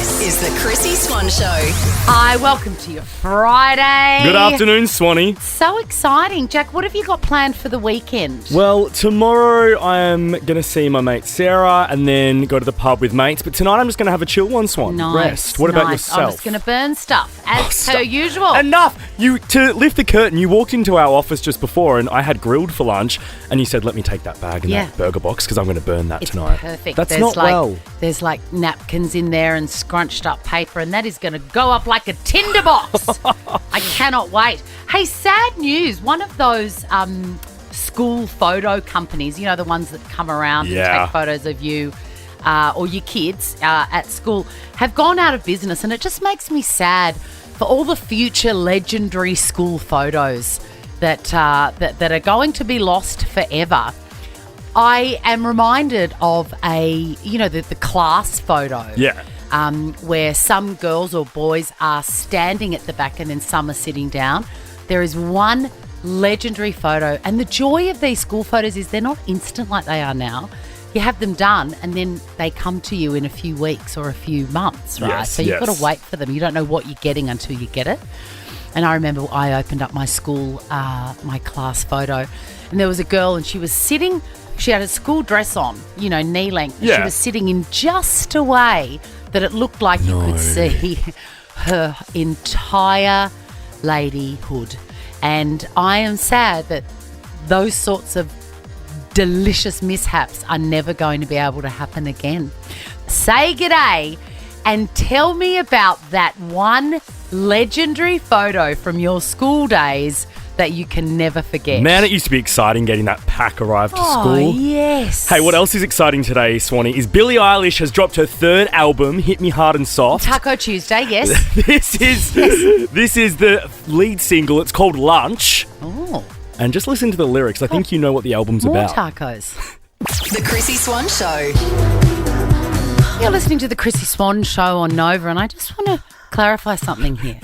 This is the Chrissy Swan Show. Hi, welcome to your Friday. Good afternoon, Swanee. So exciting. Jack, what have you got planned for the weekend? Well, tomorrow I am going to see my mate Sarah and then go to the pub with mates. But tonight I'm just going to have a chill one, Swan. Nice. Rest. What about yourself? I'm just going to burn stuff, as per usual. Enough! To lift the curtain, you walked into our office just before and I had grilled for lunch and you said, let me take that bag and that burger box because I'm going to burn that It's tonight. perfect. That's There's not well. There's like napkins in there and scrunched up paper, and that is going to go up like a tinderbox. I cannot wait. Hey, sad news. One of those school photo companies, you know, the ones that come around and take photos of you or your kids at school, have gone out of business, and it just makes me sad for all the future legendary school photos that are going to be lost forever. I am reminded of the class photo. Yeah. Where some girls or boys are standing at the back and then some are sitting down. There is one legendary photo, and the joy of these school photos is they're not instant like they are now. You have them done and then they come to you in a few weeks or a few months, right? Yes, so you've got to wait for them. You don't know what you're getting until you get it. And I remember I opened up my school, my class photo, and there was a girl and she was sitting, she had a school dress on, knee length. Yeah. She was sitting in just a way that it looked like you could see her entire ladyhood. And I am sad that those sorts of delicious mishaps are never going to be able to happen again. Say g'day and tell me about that one legendary photo from your school days that you can never forget. Man, it used to be exciting getting that pack arrived to school. Oh, yes. Hey, what else is exciting today, Swanee, is Billie Eilish has dropped her third album, Hit Me Hard and Soft. Taco Tuesday, yes. This is the lead single. It's called Lunch. Oh. And just listen to the lyrics. I think you know what the album's More about. tacos. The Chrissy Swan Show. You're listening to the Chrissy Swan Show on Nova, and I just want to clarify something here.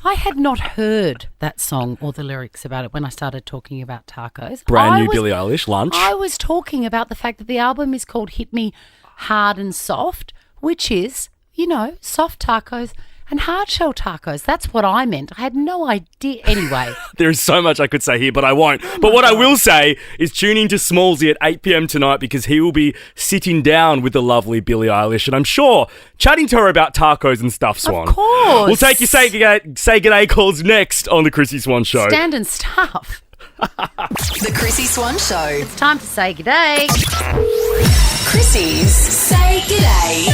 I had not heard that song or the lyrics about it when I started talking about tacos. Brand new Billie Eilish, Lunch. I was talking about the fact that the album is called Hit Me Hard and Soft, which is, soft tacos and hard shell tacos. That's what I meant. I had no idea. Anyway. There is so much I could say here, but I won't. But what I will say is tune in to Smallsy at 8 p.m. tonight because he will be sitting down with the lovely Billie Eilish and I'm sure chatting to her about tacos and stuff, Swan. Of course. We'll take your say g'day calls next on the Chrissy Swan Show. Stand and stuff. The Chrissy Swan Show. It's time to say g'day. Chrissy's Say G'day.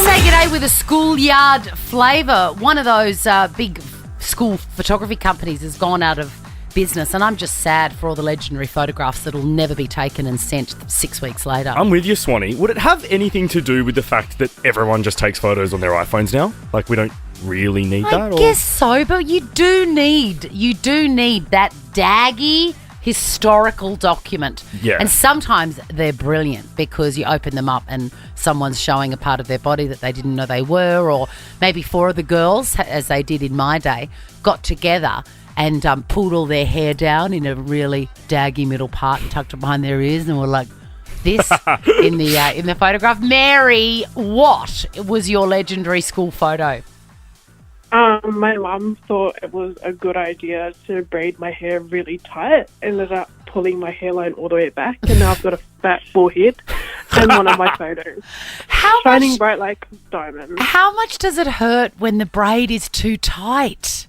Say g'day with a schoolyard flavour. One of those big school photography companies has gone out of business, and I'm just sad for all the legendary photographs that'll never be taken and sent 6 weeks later. I'm with you, Swanee. Would it have anything to do with the fact that everyone just takes photos on their iPhones now? Like, we don't really need that? I guess so, but you do need that daggy historical document. Yeah. And sometimes they're brilliant because you open them up and someone's showing a part of their body that they didn't know they were, or maybe four of the girls, as they did in my day, got together and pulled all their hair down in a really daggy middle part and tucked it behind their ears and were like this in the photograph. Mary, what was your legendary school photo? My mum thought it was a good idea to braid my hair really tight. Ended up pulling my hairline all the way back, and now I've got a fat forehead. And one of my photos, shining bright like diamonds. How much does it hurt when the braid is too tight?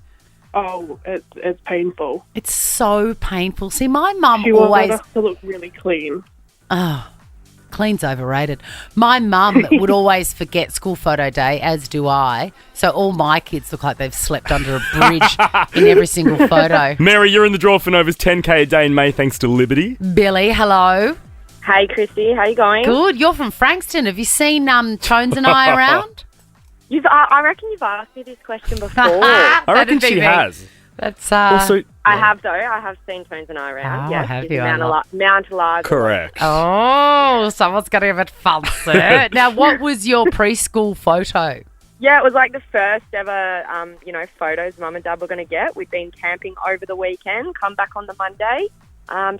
Oh, it's painful. It's so painful. See, my mum She always wanted us to look really clean. Oh, clean's overrated. My mum would always forget school photo day, as do I. So all my kids look like they've slept under a bridge in every single photo. Mary, you're in the draw for Nova's 10K a day in May thanks to Liberty. Billy, hello. Hey, Chrissy, how you going? Good. You're from Frankston. Have you seen Tones and I around? I reckon you've asked me this question before. I reckon she has. That's Also, I have, though. I have seen Tones and I around. Oh, yes, have she's you? Mount Eliza. correct. Oh, someone's got to have it fancy. Now, what was your preschool photo? Yeah, it was like the first ever, photos Mum and Dad were going to get. We'd been camping over the weekend, come back on the Monday.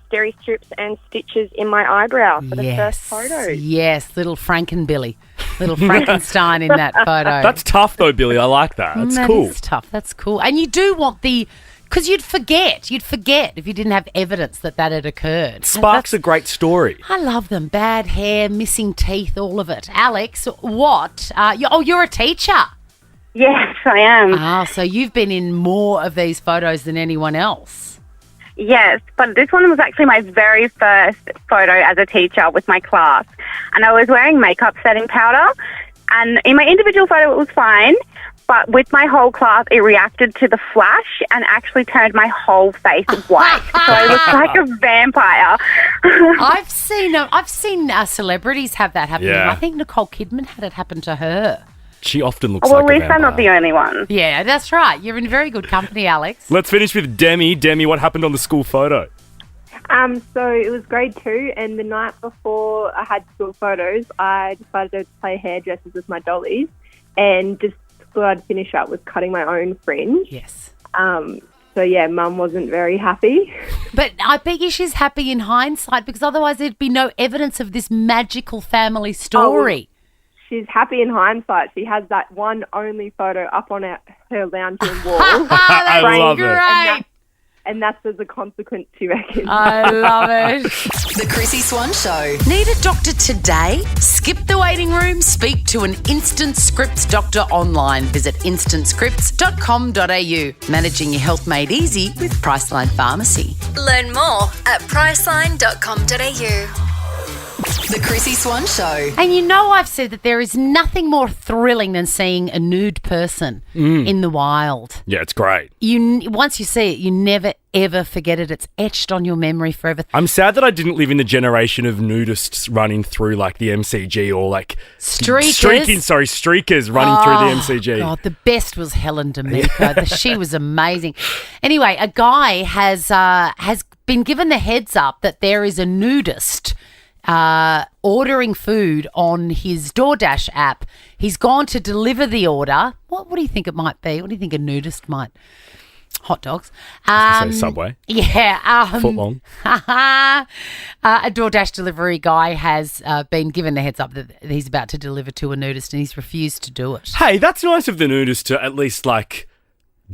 Scary strips and stitches in my eyebrow for the first photo. Yes, little Frankenbilly. Little Frankenstein in that photo. That's tough though, Billy. I like that. That's That cool. is tough. That's cool. And you do want because you'd forget. You'd forget if you didn't have evidence that had occurred. Spark's a great story. I love them. Bad hair, missing teeth, all of it. Alex, what? You're a teacher. Yes, I am. Ah, so you've been in more of these photos than anyone else. Yes, but this one was actually my very first photo as a teacher with my class. And I was wearing makeup setting powder. And in my individual photo, it was fine. But with my whole class, it reacted to the flash and actually turned my whole face white. So I looked like a vampire. I've seen celebrities have that happen to them. Yeah. I think Nicole Kidman had it happen to her. She often looks Well, like at a least I'm not the vampire. only one. Yeah, that's right. You're in very good company, Alex. Let's finish with Demi. Demi, what happened on the school photo? So it was grade 2, and the night before I had school photos, I decided to play hairdressers with my dollies, and just thought I'd finish up with cutting my own fringe. Yes. So yeah, Mum wasn't very happy. But I bet you she's happy in hindsight because otherwise there'd be no evidence of this magical family story. She's happy in hindsight. She has that one only photo up on her lounge room wall, I love it. Great. and that's as a consequence, she reckons. I love it. The Chrissy Swan Show. Need a doctor today? Skip the waiting room. Speak to an Instant Scripts doctor online. Visit instantscripts.com.au. Managing your health made easy with Priceline Pharmacy. Learn more at priceline.com.au. The Chrissy Swan Show. And you know I've said that there is nothing more thrilling than seeing a nude person in the wild. Yeah, it's great. Once you see it, you never, ever forget it. It's etched on your memory forever. I'm sad that I didn't live in the generation of nudists running through like the MCG or like streakers running through the MCG. God, the best was Helen D'Amico. She was amazing. Anyway, a guy has been given the heads up that there is a nudist ordering food on his DoorDash app. He's gone to deliver the order. What do you think it might be? What do you think a nudist might? Hot dogs. Say Subway. Yeah. Footlong. A DoorDash delivery guy has been given the heads up that he's about to deliver to a nudist and he's refused to do it. Hey, that's nice of the nudist to at least like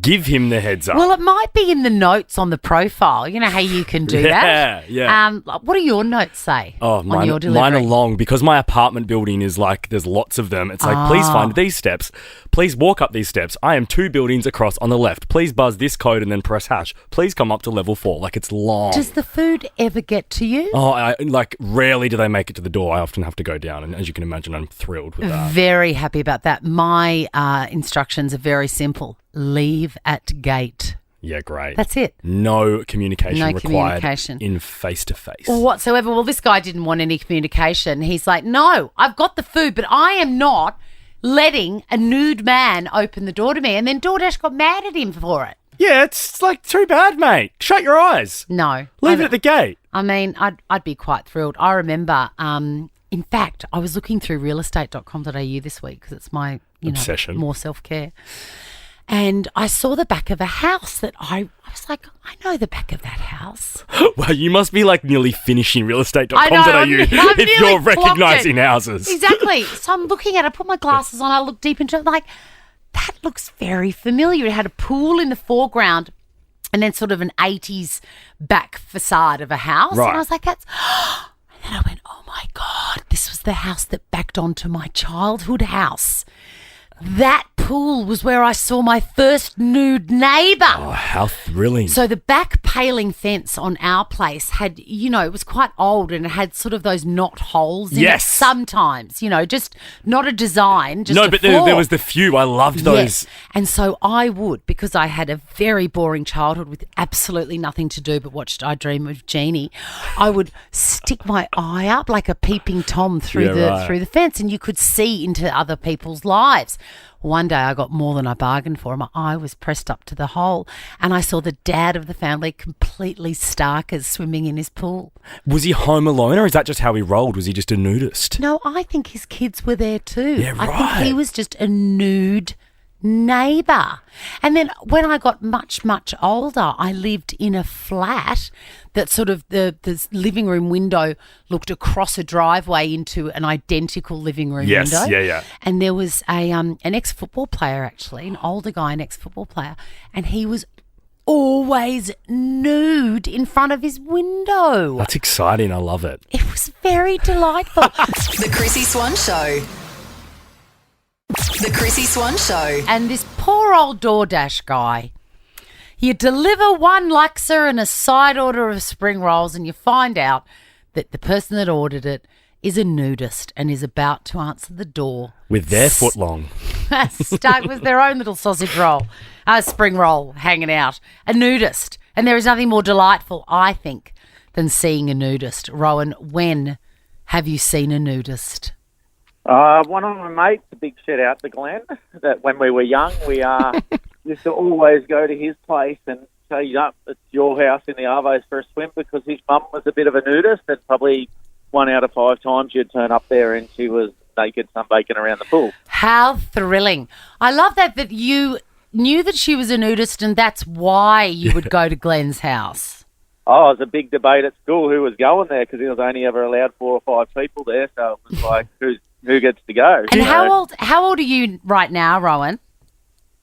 give him the heads up. Well, it might be in the notes on the profile. You know how you can do that? Yeah. What do your notes say on your delivery? Mine are long because my apartment building is like, there's lots of them. It's like, please find these steps. Please walk up these steps. I am 2 buildings across on the left. Please buzz this code and then press hash. Please come up to level 4. Like, it's long. Does the food ever get to you? Oh, rarely do they make it to the door. I often have to go down. And as you can imagine, I'm thrilled with that. Very happy about that. My instructions are very simple. Leave at gate. Yeah, great. That's it. No communication No required communication. in face-to-face. Whatsoever. Well, this guy didn't want any communication. He's like, no, I've got the food, but I am not letting a nude man open the door to me. And then DoorDash got mad at him for it. Yeah, it's like too bad, mate. Shut your eyes. No. Leave it at the gate. I mean, I'd be quite thrilled. I remember, in fact, I was looking through realestate.com.au this week because it's my Obsession. More self-care. And I saw the back of a house that I was like, I know the back of that house. Well, you must be like nearly finishing realestate.com.au I know, I'm if nearly you're clocked recognising it. houses. Exactly. So I'm looking at it, I put my glasses on, I look deep into it, like, that looks very familiar. It had a pool in the foreground and then sort of an 80s back facade of a house. Right. And I was like, that's... And then I went, oh my God, this was the house that backed onto my childhood house. That pool was where I saw my first nude neighbour. Oh, how thrilling. So the back paling fence on our place had, it was quite old and it had sort of those knot holes in Yes. it sometimes, just not a design, just no, a but floor. there was the few. I loved those. Yes. And so I would, because I had a very boring childhood with absolutely nothing to do but watched I Dream of Jeannie, I would stick my eye up like a peeping Tom through through the fence and you could see into other people's lives. One day I got more than I bargained for. My eye was pressed up to the hole and I saw the dad of the family completely stark as swimming in his pool. Was he home alone or is that just how he rolled? Was he just a nudist? No, I think his kids were there too. Yeah, I right. think he was just a nude neighbour. And then when I got much, much older, I lived in a flat that sort of the living room window looked across a driveway into an identical living room Yes, window. yeah. And there was an ex-football player, actually, an older guy, an ex-football player, and he was always nude in front of his window. That's exciting. I love it. It was very delightful. The Chrissy Swan Show. The Chrissy Swan Show. And this poor old DoorDash guy, you deliver one laksa and a side order of spring rolls, and you find out that the person that ordered it is a nudist and is about to answer the door. With their foot long. Stuck with their own little sausage roll, a spring roll hanging out. A nudist. And there is nothing more delightful, I think, than seeing a nudist. Rowan, when have you seen a nudist? One of my mates, a big shout out to Glenn, that when we were young, we used to always go to his place and say, yup, it's your house in the Arvos for a swim, because his mum was a bit of a nudist, and probably 1 out of 5 times you'd turn up there and she was naked sunbaking around the pool. How thrilling. I love that you knew that she was a nudist and that's why you would go to Glenn's house. Oh, it was a big debate at school who was going there, because he was only ever allowed 4 or 5 people there, so it was like, who gets to go? And how old are you right now, Rowan?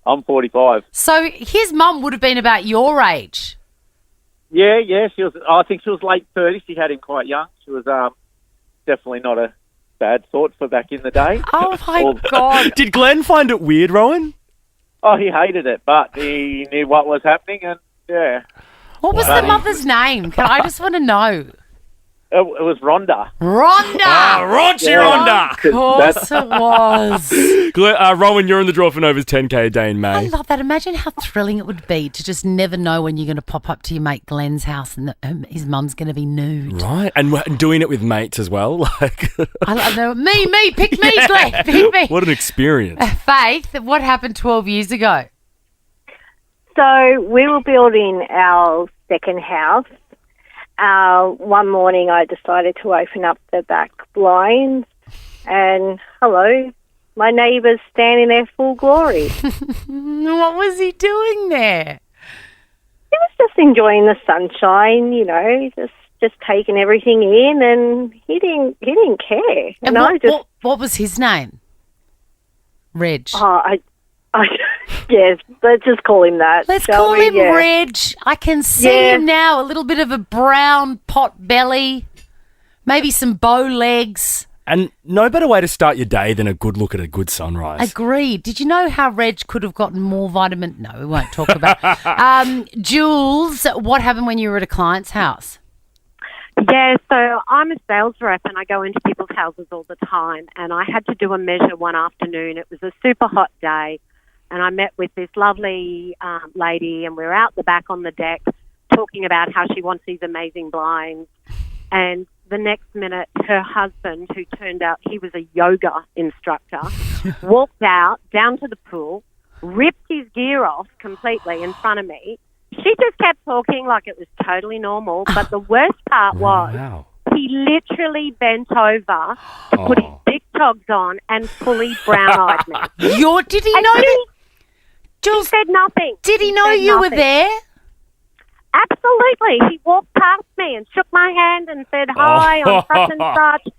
I'm 45. So his mum would have been about your age. Yeah, she was. I think she was late 30s. She had him quite young. She was definitely not a bad sort for back in the day. Oh, my God. Did Glenn find it weird, Rowan? Oh, he hated it, but he knew what was happening, and yeah. What was the mother's name? I just want to know. It was Rhonda. Rhonda! Raunchy Yeah. Rhonda! Of course it was. Rowan, you're in the draw for Nova's 10K a day in I May. love that. Imagine how thrilling it would be to just never know when you're going to pop up to your mate Glenn's house and his mum's going to be nude. Right, and doing it with mates as well. Like, I love that. Me, pick me, Glenn, pick me. what an experience! Faith, what happened 12 years ago? So we were building our second house. One morning I decided to open up the back blinds and, hello, my neighbour's standing there full glory. What was he doing there? He was just enjoying the sunshine, just taking everything in, and he didn't care. And what was his name? Reg. Yes, let's just call him that. Let's shall call we? him Yeah. Reg. I can see him now, a little bit of a brown pot belly, maybe some bow legs. And no better way to start your day than a good look at a good sunrise. Agreed. Did you know how Reg could have gotten more vitamin? No, we won't talk about Jules, what happened when you were at a client's house? Yeah, so I'm a sales rep and I go into people's houses all the time, and I had to do a measure one afternoon. It was a super hot day, and I met with this lovely lady, and we were out the back on the deck talking about how she wants these amazing blinds. And the next minute, her husband, who turned out he was a yoga instructor, walked out down to the pool, ripped his gear off completely in front of me. She just kept talking like it was totally normal, but the worst part was he literally bent over to put his big togs on and fully brown-eyed me. Did he know? Jules said nothing. Did he know you were there? Absolutely. He walked past me and shook my hand and said, hi, I'm such and such,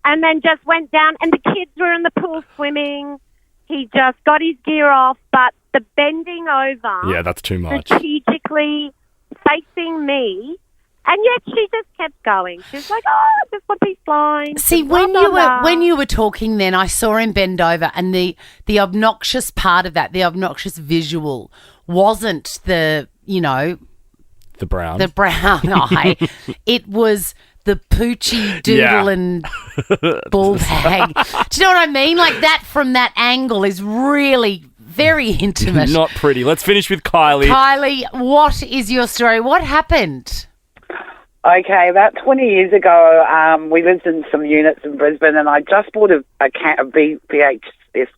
and then just went down, and the kids were in the pool swimming. He just got his gear off, but the bending over, Yeah, that's too much. strategically facing me, and yet she just kept going. She was like, "Oh, I just want these blinds." See, and blah, when blah, blah. you were talking, then I saw him bend over, and the obnoxious part of that, the obnoxious visual, wasn't the The brown. the brown eye. It was the poochie doodle and ball bag. Do you know what I mean? Like that from that angle is really very intimate. Not pretty. Let's finish with Kylie. Kylie, what is your story? What happened? Okay, about 20 years ago, we lived in some units in Brisbane, and I just bought a VHS,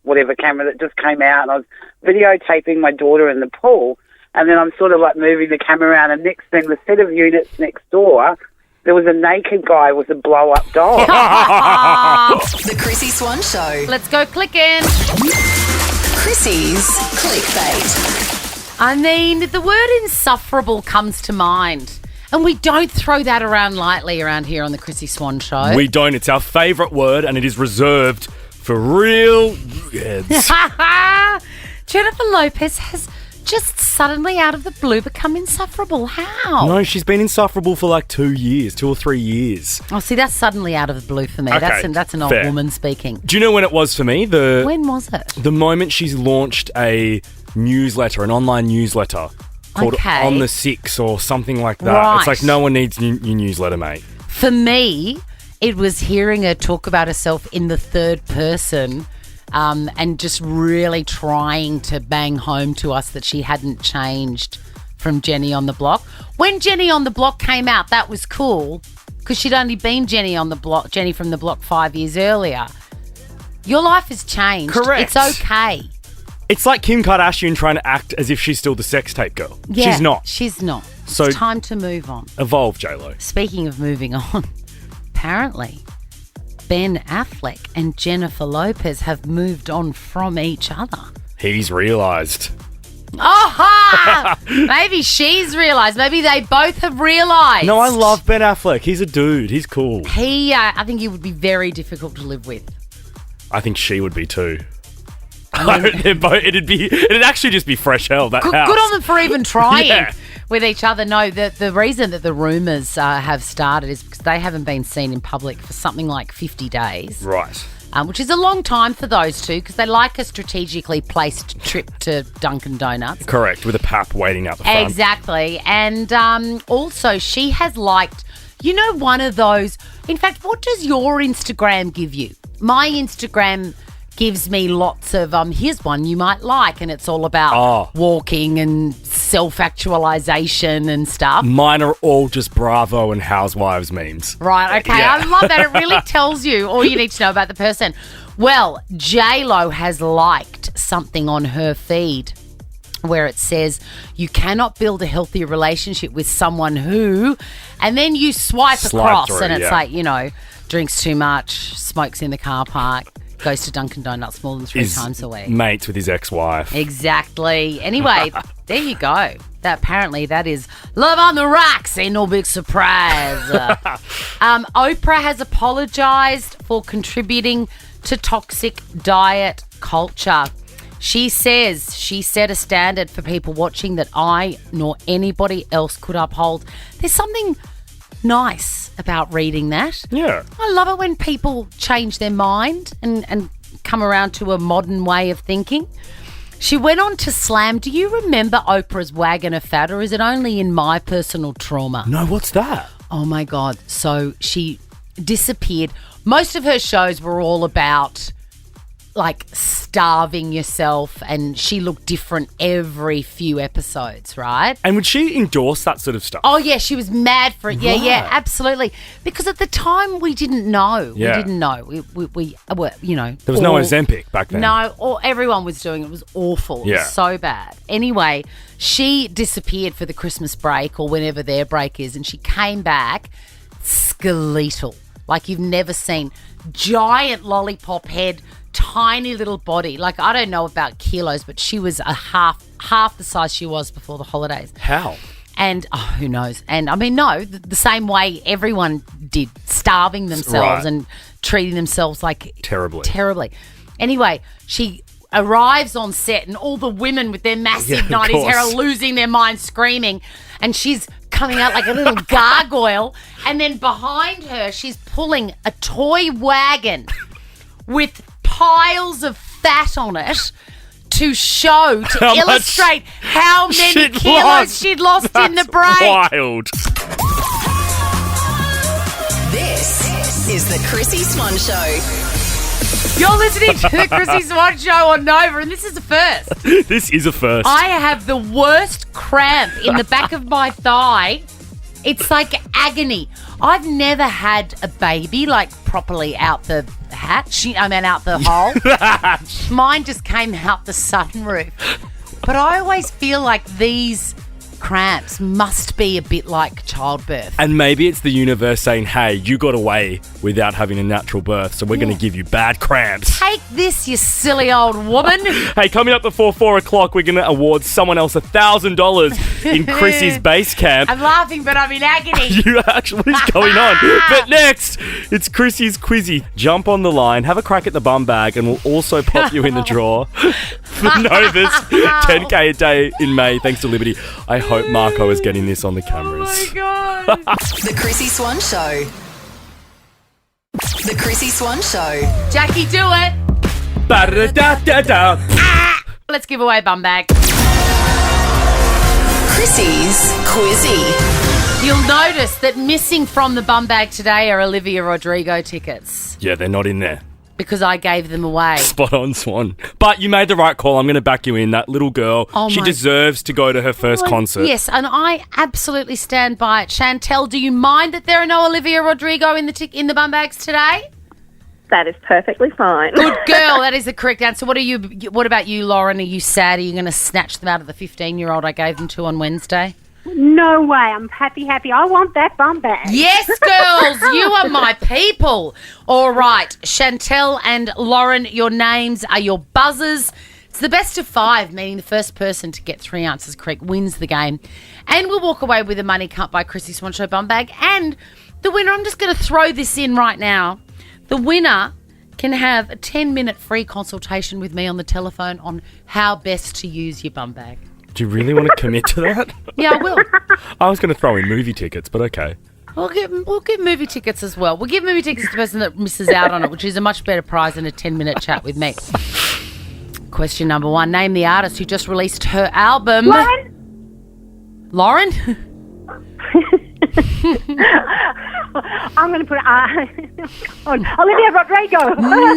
whatever camera that just came out, and I was videotaping my daughter in the pool, and then I'm sort of like moving the camera around, and next thing, the set of units next door, there was a naked guy with a blow-up dog. The Chrissy Swan Show. Let's go clicking. Chrissy's clickbait. I mean, the word insufferable comes to mind. And we don't throw that around lightly around here on the Chrissy Swan Show. We don't. It's our favourite word, and it is reserved for real heads. Jennifer Lopez has just suddenly out of the blue become insufferable. How? No, she's been insufferable for like 2 years, 2 or 3 years. Oh, see, that's suddenly out of the blue for me. Okay, that's an old fair. woman speaking. Do you know when it was for me? When was it? The moment she's launched a newsletter, an online newsletter called Okay. On the Six or something like that. Right. It's like no one needs your newsletter, mate. For me, it was hearing her talk about herself in the third person and just really trying to bang home to us that she hadn't changed from Jenny on the Block. When Jenny on the Block came out, that was cool because she'd only been Jenny from the Block 5 years earlier. Your life has changed. Correct. It's okay. It's like Kim Kardashian trying to act as if she's still the sex tape girl. Yeah, She's not. She's not. So- It's time to move on. Evolve, J-Lo. Speaking of moving on, apparently Ben Affleck and Jennifer Lopez have moved on from each other. He's realised. Oh, maybe she's realised. Maybe they both have realised. No, I love Ben Affleck. He's a dude. He's cool. I think he would be very difficult to live with. I think she would be too. It'd actually just be fresh hell, that Good house. on them for even trying Yeah. with each other. No, the reason that the rumours have started is because they haven't been seen in public for something like 50 days. Right. Which is a long time for those two because they like a strategically placed trip to Dunkin' Donuts. Correct, with a pap waiting out the front. Exactly. And also, she has liked, one of those. In fact, what does your Instagram give you? My Instagram gives me lots of, here's one you might like, and it's all about walking and self-actualization and stuff. Mine are all just Bravo and Housewives memes. Right, okay. Yeah. I love that. It really tells you all you need to know about the person. Well, J-Lo has liked something on her feed where it says you cannot build a healthy relationship with someone who, and then you swipe across through, and it's yeah. like, drinks too much, smokes in the car park, goes to Dunkin' Donuts more than 3 times a week. Mates with his ex-wife. Exactly. Anyway, there you go. Apparently that is love on the rocks. Ain't no big surprise. Oprah has apologised for contributing to toxic diet culture. She says she set a standard for people watching that I nor anybody else could uphold. There's something nice about reading that. Yeah. I love it when people change their mind and come around to a modern way of thinking. She went on to slam, do you remember Oprah's wagon of fat, or is it only in my personal trauma? No, what's that? Oh my God. So she disappeared. Most of her shows were all about like starving yourself, and she looked different every few episodes, right? And would she endorse that sort of stuff? Oh, yeah, she was mad for it. Yeah, yeah, Right. absolutely. Because at the time, we didn't know. Yeah. We didn't know. We were, There was no Ozempic back then. No, everyone was doing it. It was awful. It Yeah. was so bad. Anyway, she disappeared for the Christmas break or whenever their break is, and she came back skeletal, like you've never seen. Giant lollipop head, tiny little body. Like, I don't know about kilos, but she was a half the size she was before the holidays. How? And who knows? And I mean, no, the same way everyone did, starving themselves Right. and treating themselves like Terribly. Anyway, she arrives on set and all the women with their massive Yeah, of 90s hair are course. losing their minds screaming, and she's coming out like a little gargoyle, and then behind her she's pulling a toy wagon with piles of fat on it to show, to How much illustrate how many she'd kilos lost. she'd lost in the That's break. wild. This is the Chrissy Swan Show. You're listening to the Chrissy Swan Show on Nova, and this is the first. This is a first. I have the worst cramp in the back of my thigh. It's like agony. I've never had a baby like properly out the hatch. Out the hole. Mine just came out the sunroof. But I always feel like these cramps must be a bit like childbirth. And maybe it's the universe saying, hey, you got away without having a natural birth, so we're going to give you bad cramps. Take this, you silly old woman. Hey, coming up before 4 o'clock, we're going to award someone else $1,000 in Chrissy's base camp. I'm laughing, but I'm in agony. You actually, what is going on? But next, it's Chrissy's Quizzy. Jump on the line, have a crack at the bum bag, and we'll also pop you in the draw for Nova's 10K a day in May, thanks to Liberty. I hope Marco is getting this on the cameras. Oh, my God. The Chrissy Swan Show. The Chrissy Swan Show. Jackie, do it. Ba-da-da-da-da. Let's give away a bum bag. Chrissy's Quizzy. You'll notice that missing from the bum bag today are Olivia Rodrigo tickets Yeah, they're not in there. because I gave them away. Spot on, Swan. But you made the right call. I'm going to back you in. That little girl, she deserves to go to her first concert. Yes, and I absolutely stand by it. Chantel, do you mind that there are no Olivia Rodrigo in the bum bags today? That is perfectly fine. Good girl. That is the correct answer. What about you, Lauren? Are you sad? Are you going to snatch them out of the 15-year-old I gave them to on Wednesday? No way. I'm happy. I want that bum bag. Yes, girls. You are my people. All right. Chantel and Lauren, your names are your buzzers. It's the best of 5, meaning the first person to get 3 answers correct wins the game. And we'll walk away with a Money Cut by Chrissy Swan Show bum bag. And the winner, I'm just going to throw this in right now. The winner can have a 10-minute free consultation with me on the telephone on how best to use your bum bag. Do you really want to commit to that? Yeah, I will. I was going to throw in movie tickets, but okay. We'll give movie tickets as well. We'll give movie tickets to the person that misses out on it, which is a much better prize than a 10-minute chat with me. Question number 1. Name the artist who just released her album. Lauren? I'm going to put Olivia Rodrigo.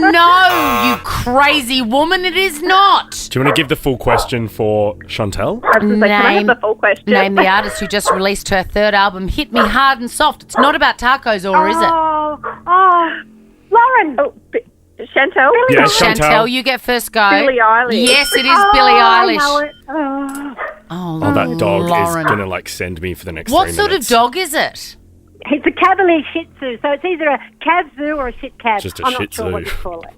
No, you crazy woman, it is not. Do you want to give the full question for Chantel? I was going to say, can I have the full question? Name the artist who just released her 3rd album, Hit Me Hard and Soft. It's not about tacos, or is it? Lauren. Oh, Chantel? Yes, Chantel, you get first go. Billie Eilish. Yes, it is Billie Eilish. I know it. Oh, that dog Lauren. is going to send me for the next 3 What minutes. sort of dog is it? It's a Cavalier Shih Tzu, so it's either a Cavzu or a Shit Cav. Just a I'm Shih not sure what Tzu. you call it.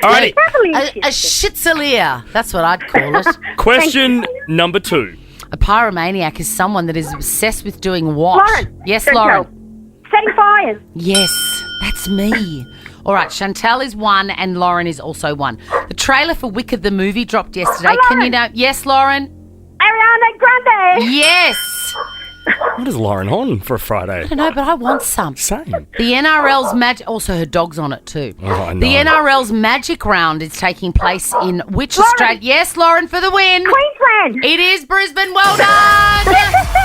Alrighty. A Shitzalier. That's what I'd call it. Question number 2. A pyromaniac is someone that is obsessed with doing what? Lauren. Yes, Chantel. Lauren. Setting fires. Yes, that's me. All right, Chantel is 1 and Lauren is also 1. The trailer for Wicked the movie dropped yesterday. Can you know? Yes, Lauren? Ariana Grande. Yes. What is Lauren on for a Friday? I don't know, but I want some. Same. The NRL's magic... Also, her dog's on it too. Oh, I know. The NRL's Magic Round is taking place in which Australia... Yes, Lauren, for the win. Queensland. It is Brisbane. Well done.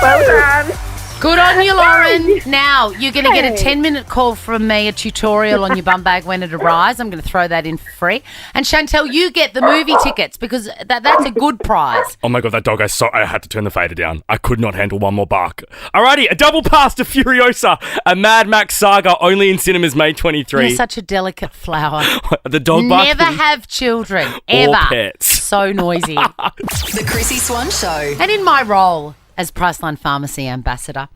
Well done. Good on you, Lauren. Now, you're going to get a 10-minute call from me, a tutorial on your bum bag when it arrives. I'm going to throw that in for free. And Chantel, you get the movie tickets because that's a good prize. Oh my God, that dog, I had to turn the fader down. I could not handle one more bark. Alrighty, a double pass to Furiosa, a Mad Max saga only in cinemas May 23. You're such a delicate flower. The dog bark. Never have children, ever. Or pets. So noisy. The Chrissy Swan Show. And in my role as Priceline Pharmacy Ambassador,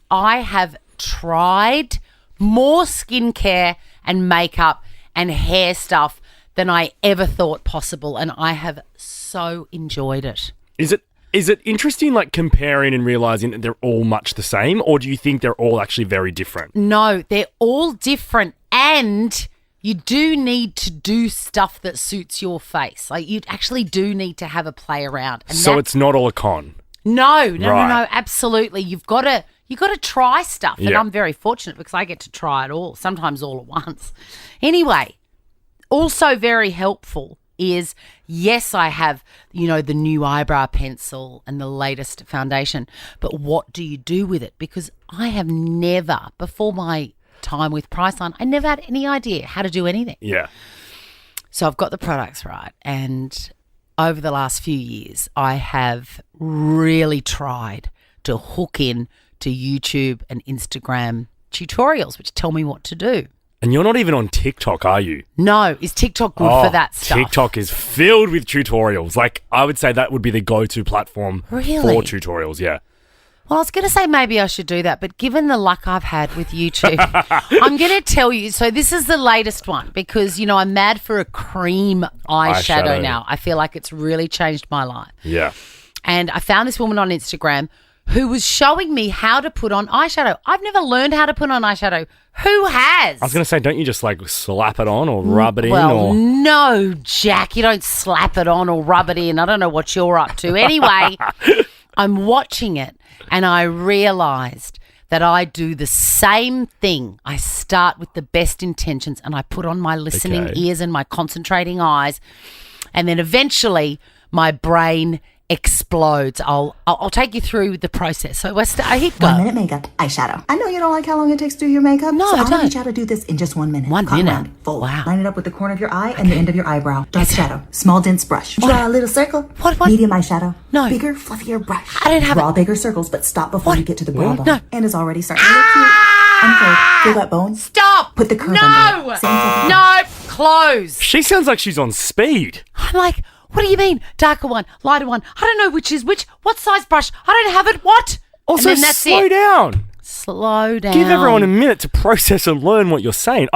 I have tried more skincare and makeup and hair stuff than I ever thought possible, and I have so enjoyed it. Is it interesting, like, comparing and realising that they're all much the same, or do you think they're all actually very different? No, they're all different, and you do need to do stuff that suits your face. Like, you actually do need to have a play around. And So it's not all a con? No, Right. absolutely. You've got to try stuff, and Yeah. I'm very fortunate because I get to try it all, sometimes all at once. Anyway, also very helpful is, yes, I have, the new eyebrow pencil and the latest foundation, but what do you do with it? Because I have never, before my time with Priceline, I never had any idea how to do anything. Yeah. So I've got the products right, and over the last few years, I have really tried to hook in to YouTube and Instagram tutorials, which tell me what to do. And you're not even on TikTok, are you? No. Is TikTok good for that stuff? TikTok is filled with tutorials. Like, I would say that would be the go-to platform Really? for tutorials, yeah. Well, I was going to say maybe I should do that, but given the luck I've had with YouTube, I'm going to tell you. So this is the latest one because, I'm mad for a cream eyeshadow now. I feel like it's really changed my life. Yeah. And I found this woman on Instagram who was showing me how to put on eyeshadow. I've never learned how to put on eyeshadow. Who has? I was going to say, don't you just like slap it on or rub it in? Well, no, Jack. You don't slap it on or rub it in. I don't know what you're up to. Anyway, I'm watching it and I realised that I do the same thing. I start with the best intentions and I put on my listening ears and my concentrating eyes, and then eventually my brain explodes. I'll take you through the process. So I hit go. 1 minute makeup, eyeshadow. I know you don't like how long it takes to do your makeup. No, so I I'll don't. teach you how to do this in just 1 minute. 1 Cotton minute? round, fold. Wow. Line it up with the corner of your eye and the end of your eyebrow. Dark shadow, small dense brush. Draw a little circle. What? Medium eyeshadow. No. Bigger, fluffier brush. I didn't have Draw bigger circles, but stop before you get to the brow bone. No. And it's already starting to look cute. Unfold. Feel that bone? Stop. Put the curve No. under it. Same thing. No. Close. She sounds like she's on speed. I'm like, what do you mean? Darker one, lighter one. I don't know which is which. What size brush? I don't have it. What? Also, and then that's slow it. down. Slow down. Give everyone a minute to process and learn what you're saying.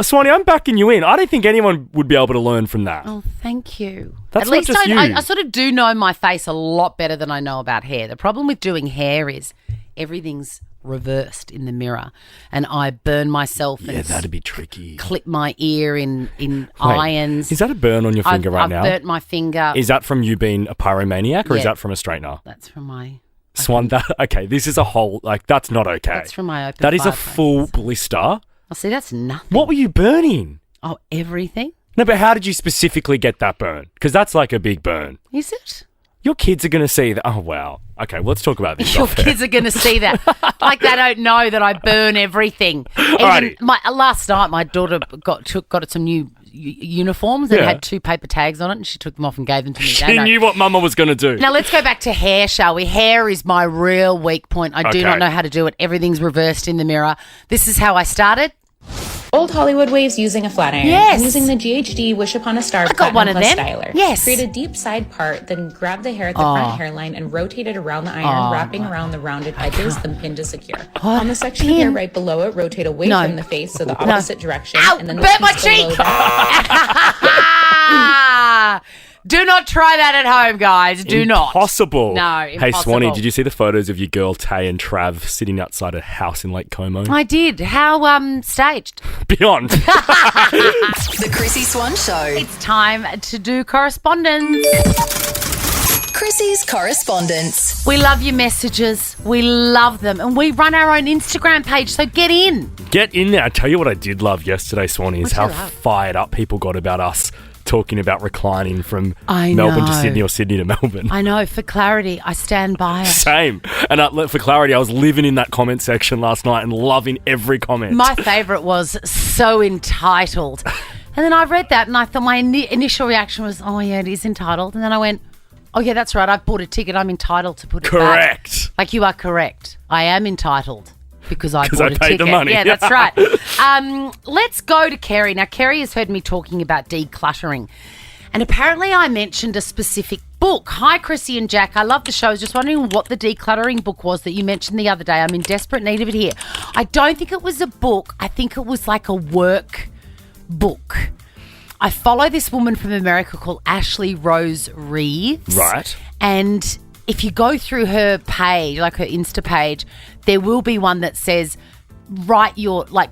Swanee, I'm backing you in. I don't think anyone would be able to learn from that. Oh, thank you. That's At not least just you. I sort of do know my face a lot better than I know about hair. The problem with doing hair is everything's reversed in the mirror, and I burn myself and that'd be tricky. clip my ear in Wait, irons. Is that a burn on your finger right now? I've burnt my finger. Is that from you being a pyromaniac or is Yeah. that from a straightener? That's from my... Swan, this is a whole, that's not okay. That's from my open That is a fireplace. full blister. Oh, see, that's nothing. What were you burning? Oh, everything? No, but how did you specifically get that burn? Because that's like a big burn. Is it? Your kids are going to see that. Oh, wow. Okay, well, let's talk about this. Your off air. kids are going to see that. Like they don't know that I burn everything. Alrighty. Last night, my daughter got some new uniforms that Yeah. had 2 paper tags on it, and she took them off and gave them to me. She knew what Mama was going to do. Now let's go back to hair, shall we? Hair is my real weak point. I do Okay. not know how to do it. Everything's reversed in the mirror. This is how I started. Old Hollywood waves using a flat iron. Yes. I'm using the GHD Wish Upon a Star I got one of Platinum them. Plus styler. Yes. Create a deep side part, then grab the hair at the Oh. front hairline and rotate it around the iron, Oh. wrapping around the rounded edges, then pin to secure. What? On the section of hair right below it, rotate away No. from the face so the No. opposite direction. Ow, and then the burnt my piece below cheek. that- Do not try that at home, guys. Do not. Impossible. No, Hey, impossible. Swanee, did you see the photos of your girl Tay and Trav sitting outside a house in Lake Como? I did. How staged? Beyond. The Chrissy Swan Show. It's time to do correspondence. Chrissy's correspondence. We love your messages. We love them. And we run our own Instagram page, so get in. Get in there. I tell you what I did love yesterday, Swanee, is What'd how you love? fired up people got about us talking about reclining from I Melbourne to know. Sydney or Sydney to Melbourne. I know, for clarity, I stand by it. Same. And for clarity, I was living in that comment section last night and loving every comment. My favourite was so entitled. And then I read that and I thought my initial reaction was, oh, yeah, it is entitled. And then I went, oh, yeah, that's right. I bought a ticket. I'm entitled to put it back. Correct. Like, you are correct. I am entitled because I 'Cause bought I a paid ticket. the money. Yeah, that's right. Let's go to Kerry. Now, Kerry has heard me talking about decluttering. And apparently I mentioned a specific book. Hi, Chrissy and Jack. I love the show. I was just wondering what the decluttering book was that you mentioned the other day. I'm in desperate need of it here. I don't think it was a book. I think it was like a work book. I follow this woman from America called Ashley Rose Reeves. Right. And if you go through her page, like her Insta page, there will be one that says,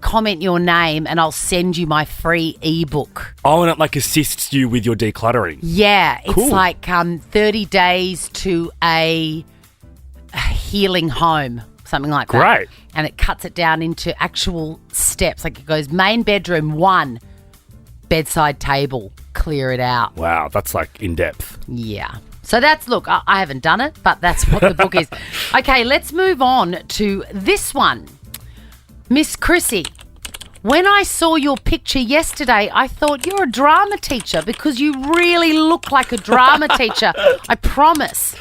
comment your name and I'll send you my free ebook. Oh, and it assists you with your decluttering. Yeah, it's Cool. like 30 days to a healing home, something like that. Great. And it cuts it down into actual steps. Like it goes main bedroom 1, bedside table, clear it out. Wow, that's in depth. Yeah. So look, I haven't done it, but that's what the book is. Okay, let's move on to this one. Miss Chrissy, when I saw your picture yesterday, I thought you're a drama teacher because you really look like a drama teacher. I promise.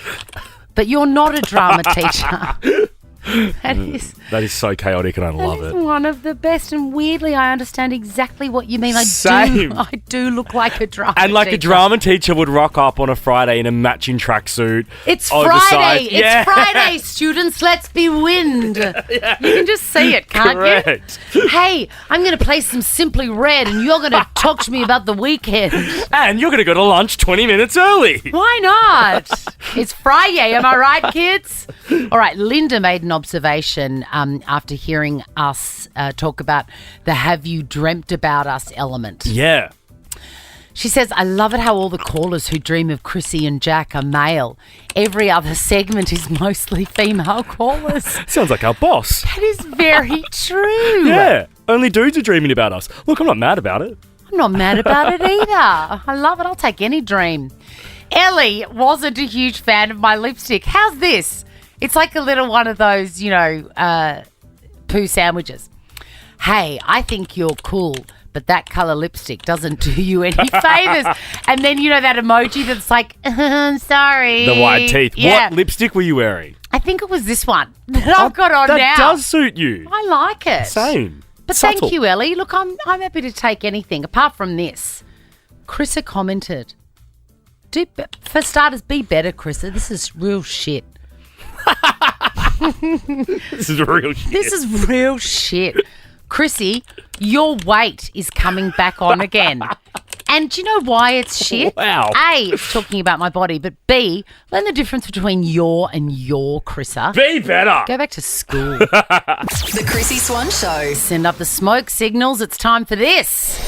But you're not a drama teacher. That is so chaotic, and I love That is it. one of the best, and weirdly, I understand exactly what you mean. Same. I do look like a drama And like a teacher. drama teacher would rock up on a Friday in a matching tracksuit. It's oversized. Friday. Yeah. It's Friday, students. Let's be wind. You can just see it, can't Correct. you? Hey, I'm going to play some Simply Red, and you're going to talk to me about the weekend. And you're going to go to lunch 20 minutes early. Why not? It's Friday, am I right, kids? All right, Linda made an observation after hearing us talk about the "Have you dreamt about us" element. Yeah. She says, I love it how all the callers who dream of Chrissy and Jack are male. Every other segment is mostly female callers. Sounds like our boss. That is very true. Yeah. Only dudes are dreaming about us. Look, I'm not mad about it. I'm not mad about it either. I love it. I'll take any dream. Ellie wasn't a huge fan of my lipstick. How's this? It's like a little one of those, poo sandwiches. Hey, I think you're cool, but that colour lipstick doesn't do you any favours. And then, that emoji that's like, I'm sorry. The white teeth. Yeah. What lipstick were you wearing? I think it was this one that I've got on that now. does suit you. I like it. Same. But Subtle. thank you, Ellie. Look, I'm happy to take anything apart from this. Chrissa commented, for starters, be better, Chrissa. This is real shit. This is real shit. This is real shit. Chrissy, your weight is coming back on again. And do you know why it's shit? Wow. A, it's talking about my body, but B, learn the difference between your and your, Chrissa. Be better. Go back to school. The Chrissy Swan Show. Send up the smoke signals. It's time for this.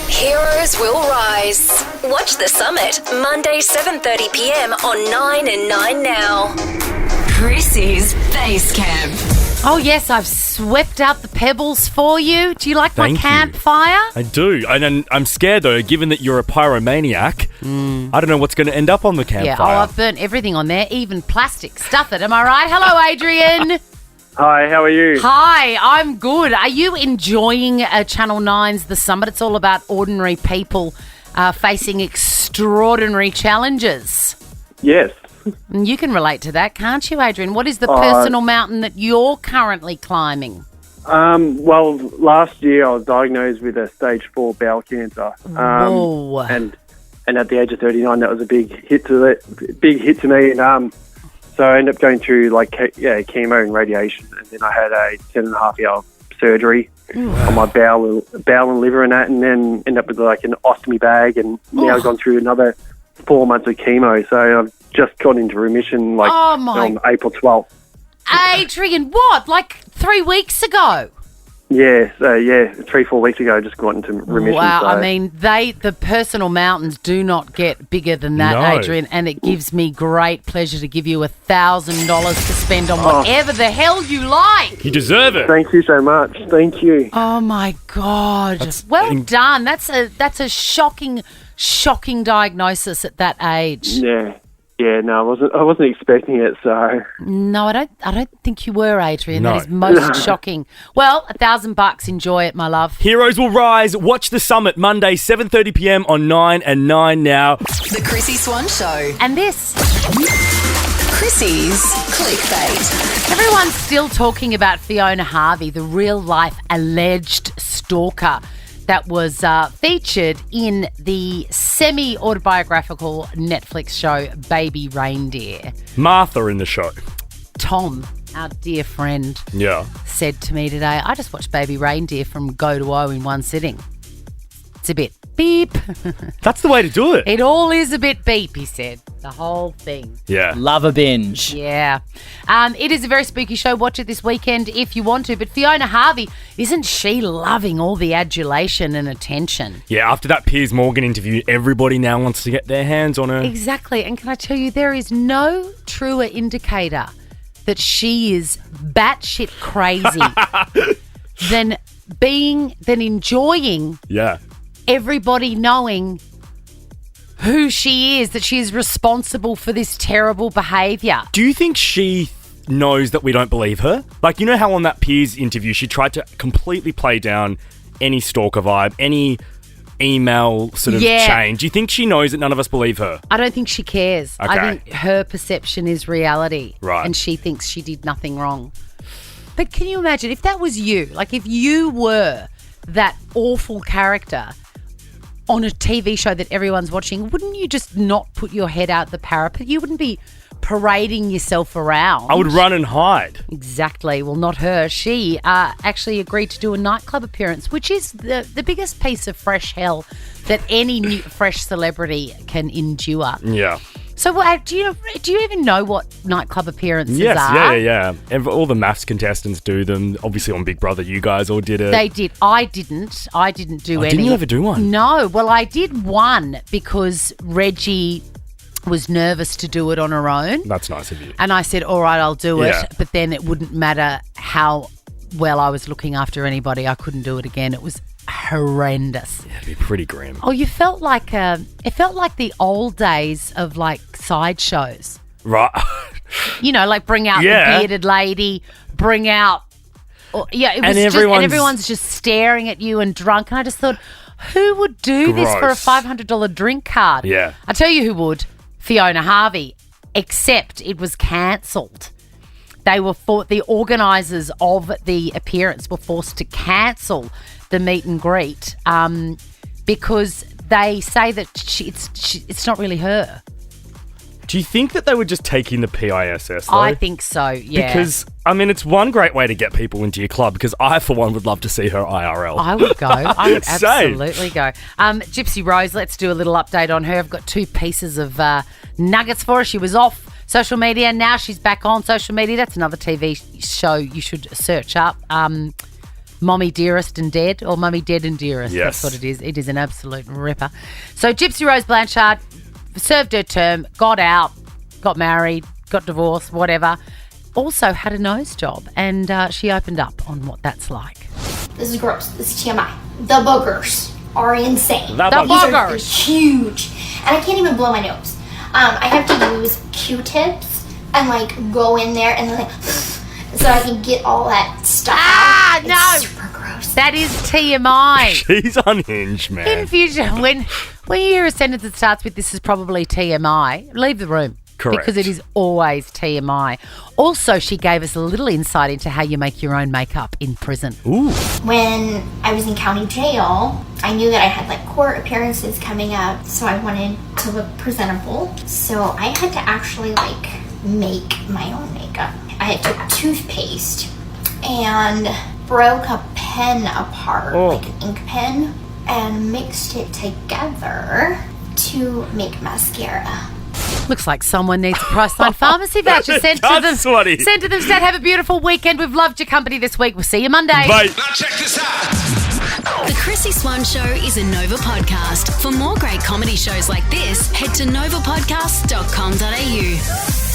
Heroes will rise. Watch The Summit, Monday 7:30 p.m. on 9 and 9 Now. Chrissy's Base Camp. Oh, yes, I've swept out the pebbles for you. Do you like Thank my you. campfire? I do. And I'm scared, though, given that you're a pyromaniac. I don't know what's going to end up on the campfire. Yeah, I've burnt everything on there, even plastic. Stuff it, am I right? Hello, Adrian. Hi, how are you? Hi, I'm good. Are you enjoying Channel 9's The Summit? It's all about ordinary people facing extraordinary challenges. Yes. And you can relate to that, can't you, Adrian? What is the personal mountain that you're currently climbing? Well, last year I was diagnosed with a stage 4 bowel cancer. Whoa. And at the age of 39, that was a big hit to me. And so I ended up going through chemo and radiation, and then I had a 10.5-hour surgery on my bowel and liver and that, and then ended up with an ostomy bag, and now I've gone through another 4 months of chemo. So I've just got into remission on April 12th. Adrian, what? Like 3 weeks ago? Yeah, 3-4 weeks ago I just got into remission. Wow, so. I mean, the personal mountains do not get bigger than that, No. Adrian, and it gives me great pleasure to give you $1,000 to spend on whatever the hell you like. You deserve it. Thank you so much. Thank you. Oh my God! Well done. That's a shocking diagnosis at that age. Yeah, no, I wasn't expecting it, so. No, I don't think you were, Adrian. No. That is most shocking. Well, $1,000. Enjoy it, my love. Heroes will rise. Watch The Summit, Monday 7:30 p.m. on 9 and 9 Now. The Chrissy Swan Show. And this. Chrissy's Clickbait. Everyone's still talking about Fiona Harvey, the real-life alleged stalker that was featured in the semi-autobiographical Netflix show Baby Reindeer. Martha in the show. Tom, our dear friend, said to me today, I just watched Baby Reindeer from go to O in one sitting. It's a bit beep. That's the way to do it. It all is a bit beep, he said. The whole thing. Yeah. Love a binge. Yeah. It is a very spooky show. Watch it this weekend if you want to. But Fiona Harvey, isn't she loving all the adulation and attention? Yeah, after that Piers Morgan interview, everybody now wants to get their hands on her. Exactly. And can I tell you, there is no truer indicator that she is batshit crazy than enjoying everybody knowing who she is, that she is responsible for this terrible behaviour. Do you think she knows that we don't believe her? Like, you know how on that Piers interview she tried to completely play down any stalker vibe, any email sort of Yeah. chain. Do you think she knows that none of us believe her? I don't think she cares. I Okay. think her perception is reality. Right. And she thinks she did nothing wrong. But can you imagine if that was you? Like if you were that awful character on a TV show that everyone's watching, wouldn't you just not put your head out the parapet? You wouldn't be parading yourself around. I would run and hide. Exactly. Well, not her. She actually agreed to do a nightclub appearance, which is the biggest piece of fresh hell that any new, fresh celebrity can endure. Yeah. So, do you even know what nightclub appearances Yes, are? yeah. All the maths contestants do them. Obviously on Big Brother, you guys all did it. They did. I didn't do any. Didn't you ever do one? No. Well, I did one because Reggie was nervous to do it on her own. That's nice of you. And I said, all right, I'll do it. Yeah. But then it wouldn't matter how well I was looking after anybody. I couldn't do it again. It was horrendous. Yeah, it'd be pretty grim. Oh, it felt like the old days of like sideshows. Right. You know, like bring out Yeah. the bearded lady, bring out. It was And just, everyone's- and everyone's just staring at you and drunk. And I just thought, who would do this for a Gross. $500 drink card? Yeah. I tell you who would. Fiona Harvey. Except it was cancelled. The organisers of the appearance were forced to cancel the meet and greet because they say that it's not really her. Do you think that they were just taking the PISS though? I think so, yeah. Because, I mean, it's one great way to get people into your club because I, for one, would love to see her IRL. I would go. I would Same. absolutely go. Gypsy Rose, let's do a little update on her. I've got 2 pieces of nuggets for her. She was off social media. Now she's back on social media. That's another TV show you should search up. Mommy Dearest and Dead, or Mummy Dead and Dearest. Yes. That's what it is. It is an absolute ripper. So Gypsy Rose Blanchard served her term, got out, got married, got divorced, whatever. Also had a nose job, and she opened up on what that's like. This is gross. This is TMI. The boogers are insane. The These are boogers. huge. And I can't even blow my nose. I have to use Q-tips and like go in there and like so I can get all that stuff out. It's super gross. That is TMI. She's unhinged, man. In future, when you hear a sentence that starts with "this is probably TMI," leave the room. Correct. Because it is always TMI. Also, she gave us a little insight into how you make your own makeup in prison. Ooh. When I was in county jail, I knew that I had like court appearances coming up, so I wanted to look presentable. So I had to actually like make my own makeup. I took toothpaste and broke a pen apart, like an ink pen, and mixed it together to make mascara. Looks like someone needs a Priceline Pharmacy voucher sent to them. Does, Swatty. Sent to them. Stat, have a beautiful weekend. We've loved your company this week. We'll see you Monday. Bye. Now check this out. The Chrissy Swan Show is a Nova podcast. For more great comedy shows like this, head to novapodcast.com.au.